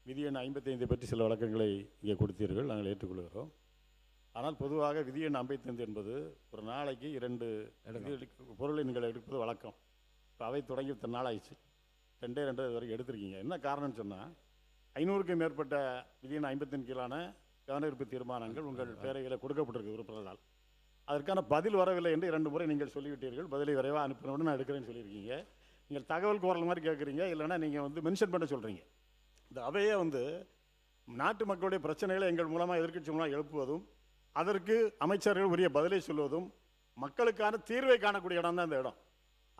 விதி எண் 55 பற்றி சில விளக்கங்களை இங்கே கொடுத்தீர்கள், நாங்கள் ஏற்றுக்கொள்கிறோம். ஆனால் பொதுவாக விதி எண் 55 என்பது ஒரு நாளைக்கு 2 பொருளை நீங்கள் எடுப்பது வழக்கம். இப்போ அவை தொடங்கி இத்தனை நாள் ஆயிடுச்சு, 2 வரைக்கும் எடுத்திருக்கீங்க. என்ன காரணம்னு சொன்னால் 500க்கும் மேற்பட்ட விதி எண் 55 கீழான கவனஈர்ப்பு தீர்மானங்கள் உங்கள் பேரையில் கொடுக்கப்பட்டிருக்கு உறுப்பினர்களால். அதற்கான பதில் வரவில்லை என்று 2 முறை நீங்கள் சொல்லிவிட்டீர்கள். பதிலை விரைவாக அனுப்பினவுடன் நான் எடுக்கிறேன்னு சொல்லியிருக்கீங்க. நீங்கள் தகவல் கோரல் மாதிரி கேட்குறீங்க, இல்லைன்னா நீங்கள் மென்ஷன் பண்ண சொல்கிறீங்க. இந்த அவையே நாட்டு மக்களுடைய பிரச்சனைகளை எங்கள் மூலமாக எதிர்க்கட்சி மூலமாக எழுப்புவதும், அதற்கு அமைச்சர்கள் உரிய பதிலை சொல்வதும், மக்களுக்கான தீர்வை காணக்கூடிய இடம் தான் இந்த இடம்.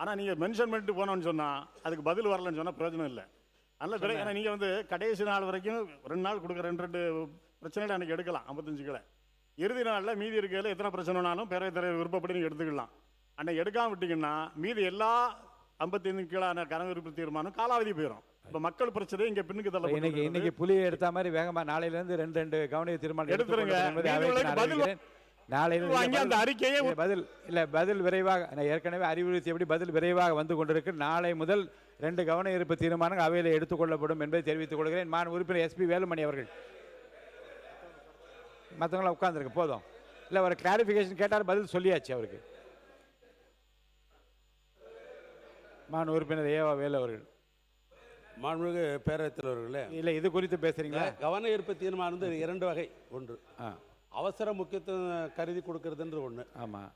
ஆனால் நீங்கள் மென்ஷன் பண்ணிட்டு போனோன்னு சொன்னால் அதுக்கு பதில் வரலன்னு சொன்னால் பிரயோஜனம் இல்லை. அதனால் ஏன்னா நீங்கள் கடைசி நாள் வரைக்கும் 2 நாள் கொடுக்குற 2 பிரச்சனைகளை அன்றைக்கி எடுக்கலாம் 55 கிலோ. இறுதி நாளில் மீதி இருக்கையில் எத்தனை பிரச்சனைனாலும் பேரவைத் தலைவர் விருப்பப்படி நீங்கள் எடுத்துக்கலாம். அன்றைக்கி எடுக்காமல் விட்டிங்கன்னா மீதி எல்லா 55 கீழான கனவிருப்பு தீர்மானம் காலாவதி போயிடும். இப்போ மக்கள் பிரச்சனை இங்கே பின்னுக்கு தள்ள. இன்னைக்கு புலியை எடுத்த மாதிரி வேகமாக நாளையிலேருந்து 2 கவனிய தீர்மானம் எடுத்துருங்க. நாளையிலிருந்து அந்த அறிக்கையே பதில் விரைவாக, நான் ஏற்கனவே அறிவுறுத்தியபடி பதில் விரைவாக வந்து கொண்டிருக்கு. நாளை முதல் 2 கவன ஈர்ப்பு தீர்மானங்கள் அவையில் எடுத்துக்கொள்ளப்படும் என்பதை தெரிவித்துக் கொள்கிறேன். மாண்பு உறுப்பினர் SP வேலுமணி அவர்கள். மற்றவங்களாம் உட்கார்ந்துருக்கு போதும். இல்லை ஒரு கிளாரிஃபிகேஷன் கேட்டார், பதில் சொல்லியாச்சு அவருக்கு. மாண்பு உறுப்பினர் ஏவா வேலு அவர்கள். மாண்புமிகு பேரவைத் தலைவர்களே, இல்லை இது குறித்து பேசுறீங்களா? கவன ஈர்ப்பு தீர்மானம் 2 வகை. ஒன்று அவசர முக்கியத்துவம் கருதி கொடுக்கறதுன்ற ஒன்று. ஆமாம்.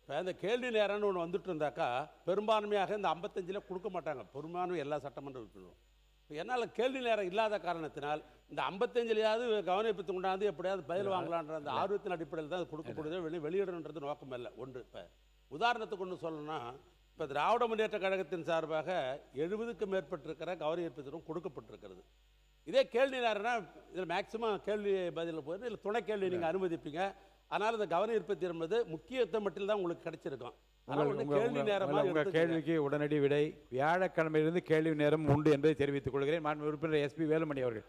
இப்போ இந்த கேள்வி நேரம்னு ஒன்று வந்துட்டு இருந்தாக்கா பெரும்பான்மையாக இந்த 55 கொடுக்க மாட்டாங்க, பெரும்பான்மை எல்லா சட்டமன்ற உறுப்பினரும். இப்போ என்னால் கேள்வி நேரம் இல்லாத காரணத்தினால் இந்த 55 கவனிப்பு கொண்டாந்து எப்படியாவது பதில் வாங்கலான்ற அந்த ஆர்வத்தின் அடிப்படையில் தான் கொடுக்கப்படுது, வெளியிடணுன்றது நோக்கம் இல்லை. ஒன்று. இப்போ உதாரணத்துக்கு ஒன்று சொல்லணும்னா, இப்போ திராவிட முன்னேற்ற கழகத்தின் சார்பாக 70க்கும் மேற்பட்டிருக்கிற கவன ஈர்ப்பு தீர்மானம் கொடுக்கப்பட்டிருக்கிறது. இதே கேள்வி நேரம்னா இதில் மேக்சிமம் கேள்வி பதில் போயிடும், இல்லை துணை கேள்வி நீங்கள் அனுமதிப்பீங்க. அதனால் இந்த கவன ஈர்ப்பு தீர்மானம் முக்கியத்துவம் மட்டும் தான் உங்களுக்கு கிடைச்சிருக்கும். கேள்விக்கு உடனடி விடை வியாழக்கிழமையிலிருந்து கேள்வி நேரம் உண்டு என்பதை தெரிவித்துக் கொள்கிறேன். மாண்பு உறுப்பினர் SP வேலுமணி அவர்கள்.